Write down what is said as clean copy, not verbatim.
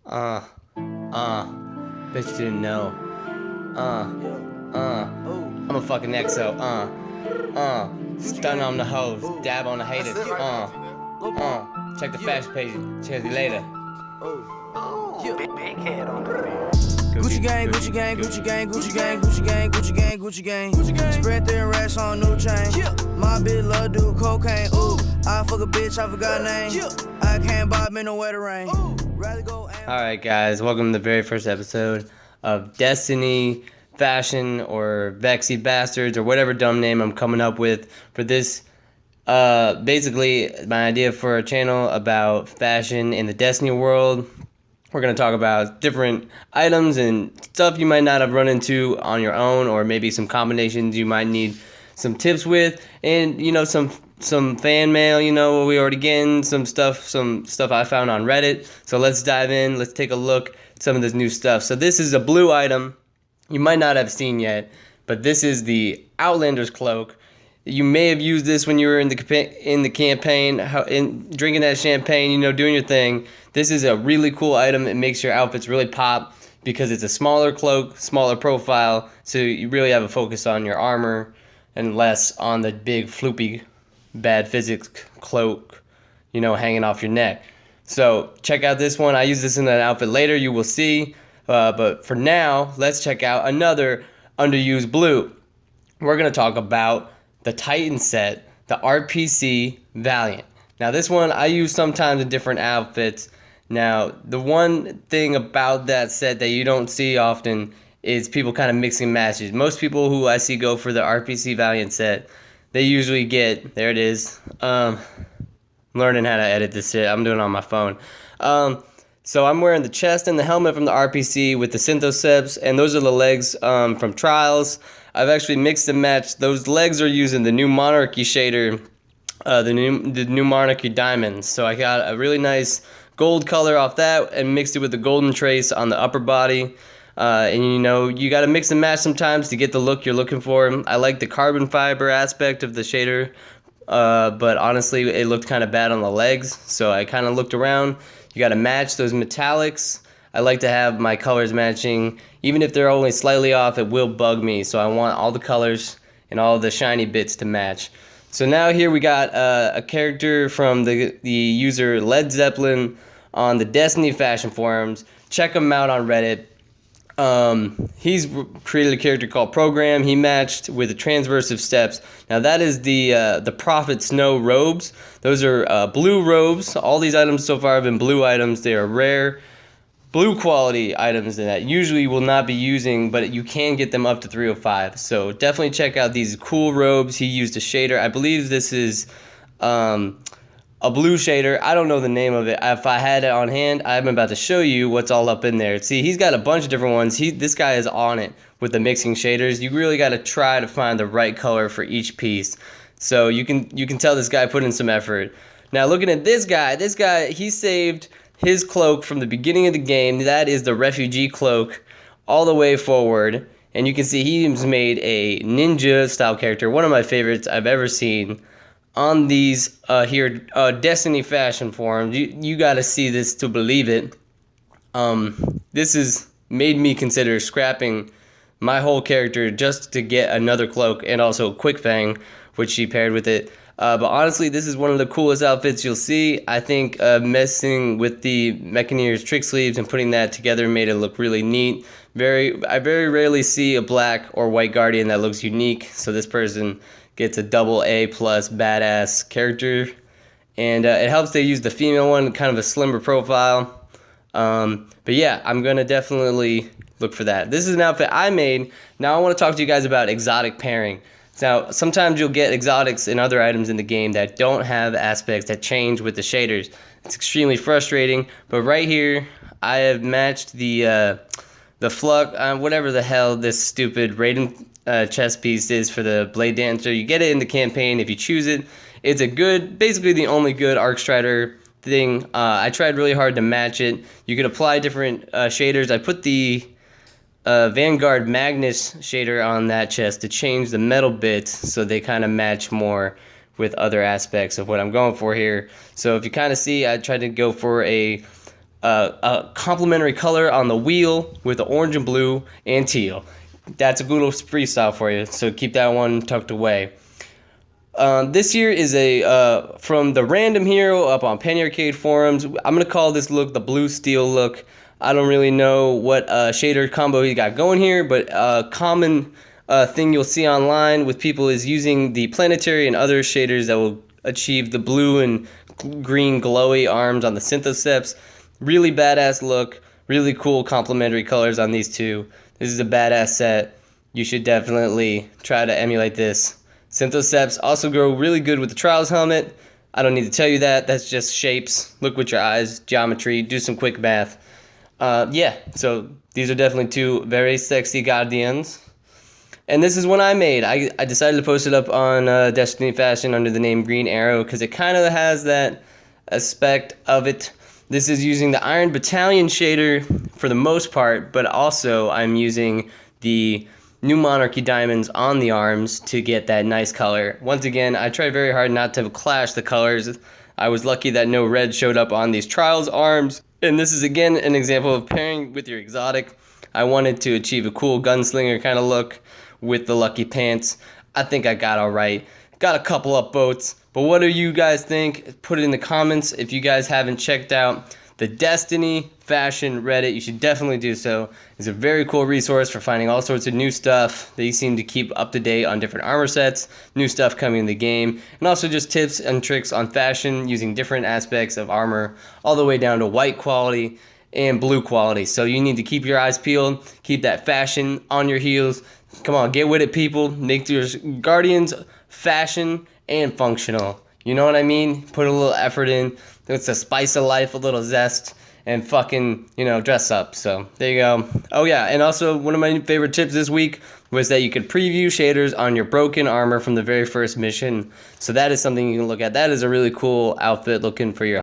Uh, Bet you didn't know. I'm a fucking EXO. Stun on the hoes, dab on the haters. Check the fashion page. Check you later. Big head on the Gucci gang, Gucci gang, Gucci gang, Gucci gang, Gucci gang, Gucci gang, Gucci gang. Spread thin racks on new chain. My bitch love do cocaine. Ooh, I fuck a bitch, I forgot name. I can't buy me no wetter rain. Rather go. Alright, guys, welcome to the very first episode of Destiny Fashion or Vexy Bastards or whatever dumb name I'm coming up with for this. Basically, my idea for a channel about fashion in the Destiny world. We're going to talk about different items and stuff you might not have run into on your own, or maybe some combinations you might need some tips with, and some fan mail, we already getting some stuff I found on Reddit. So let's dive in. Let's take a look at some of this new stuff. So this is a blue item you might not have seen yet, but this is the Outlander's cloak. You may have used this when you were in the campaign, drinking that champagne, doing your thing. This is a really cool item. It makes your outfits really pop because it's a smaller cloak, smaller profile, so you really have a focus on your armor and less on the big floopy bad physics cloak, hanging off your neck. So check out this one. I use this in an outfit later, you will see. But for now, let's check out another underused blue. We're going to talk about the Titan set, the RPC Valiant. Now this one I use sometimes in different outfits. Now the one thing about that set that you don't see often is people kind of mixing matches. Most people who I see go for the RPC Valiant set, they usually get, there it is, learning how to edit this shit. I'm doing it on my phone. So I'm wearing the chest and the helmet from the RPC with the Synthoceps, and those are the legs from Trials. I've actually mixed and matched. Those legs are using the new Monarchy shader, the new Monarchy diamonds. So I got a really nice gold color off that and mixed it with the golden trace on the upper body. And you got to mix and match sometimes to get the look you're looking for. I like the carbon fiber aspect of the shader, but honestly it looked kind of bad on the legs, so I kind of looked around. You got to match those metallics. I like to have my colors matching. Even if they're only slightly off, it will bug me, so I want all the colors and all the shiny bits to match. So now here we got a character from the user Led Zeppelin on the DestinyFashion forums. Check him out on Reddit. He's created a character called Program. He matched with the transversive steps. Now that is the Prophet Snow robes. Those are blue robes. All these items so far have been blue items. They are rare blue quality items that usually you will not be using, but you can get them up to 305. So definitely check out these cool robes. He used a shader. I believe this is a blue shader. I don't know the name of it. If I had it on hand, I'm about to show you what's all up in there. See, he's got a bunch of different ones. This guy is on it with the mixing shaders. You really got to try to find the right color for each piece. So you can tell this guy put in some effort. Now looking at this guy, he saved his cloak from the beginning of the game. That is the refugee cloak all the way forward. And you can see he's made a ninja style character, one of my favorites I've ever seen on these DestinyFashion forums. You got to see this to believe it. This has made me consider scrapping my whole character just to get another cloak and also Quick Fang, which she paired with it. But honestly, this is one of the coolest outfits you'll see. I think messing with the Mechaneer's trick sleeves and putting that together made it look really neat. I very rarely see a black or white Guardian that looks unique, so this person gets a double A+ badass character. And it helps they use the female one, kind of a slimmer profile. But yeah, I'm going to definitely look for that. This is an outfit I made. Now I want to talk to you guys about exotic pairing. Now, sometimes you'll get exotics and other items in the game that don't have aspects that change with the shaders. It's extremely frustrating, but right here, I have matched the Flux, whatever the hell this stupid Raiden chest piece is for the Blade Dancer. You get it in the campaign if you choose it. It's basically the only good Arc Strider thing. I tried really hard to match it. You could apply different shaders. I put the Vanguard Magnus shader on that chest to change the metal bits so they kind of match more with other aspects of what I'm going for here. So if you kind of see, I tried to go for a a complementary color on the wheel with the orange and blue and teal. That's a good little freestyle for you, so keep that one tucked away. This here is from the Random Hero up on Penny Arcade forums. I'm going to call this look the Blue Steel look. I don't really know what shader combo he got going here, but a common thing you'll see online with people is using the planetary and other shaders that will achieve the blue and green glowy arms on the Synthoceps. Really badass look, really cool complementary colors on these two. This is a badass set. You should definitely try to emulate this. Synthoceps also grow really good with the Trials helmet. I don't need to tell you that. That's just shapes. Look with your eyes, geometry, do some quick math. Yeah, so these are definitely two very sexy Guardians. And this is one I made. I decided to post it up on DestinyFashion under the name Green Arrow because it kind of has that aspect of it. This is using the Iron Battalion shader for the most part, but also I'm using the New Monarchy diamonds on the arms to get that nice color. Once again, I try very hard not to clash the colors. I was lucky that no red showed up on these Trials arms. And this is again an example of pairing with your exotic. I wanted to achieve a cool gunslinger kind of look with the lucky pants. I think I got alright. Got a couple up votes. But what do you guys think? Put it in the comments. If you guys haven't checked out the DestinyFashion Reddit, you should definitely do so. It's a very cool resource for finding all sorts of new stuff. They seem to keep up to date on different armor sets, new stuff coming in the game, and also just tips and tricks on fashion using different aspects of armor, all the way down to white quality and blue quality. So you need to keep your eyes peeled, keep that fashion on your heels. Come on, get with it, people. Make your Guardians fashion and functional. You know what I mean? Put a little effort in. It's a spice of life, a little zest, and fucking, dress up. So there you go. Oh yeah, and also one of my favorite tips this week was that you could preview shaders on your broken armor from the very first mission. So that is something you can look at. That is a really cool outfit looking for your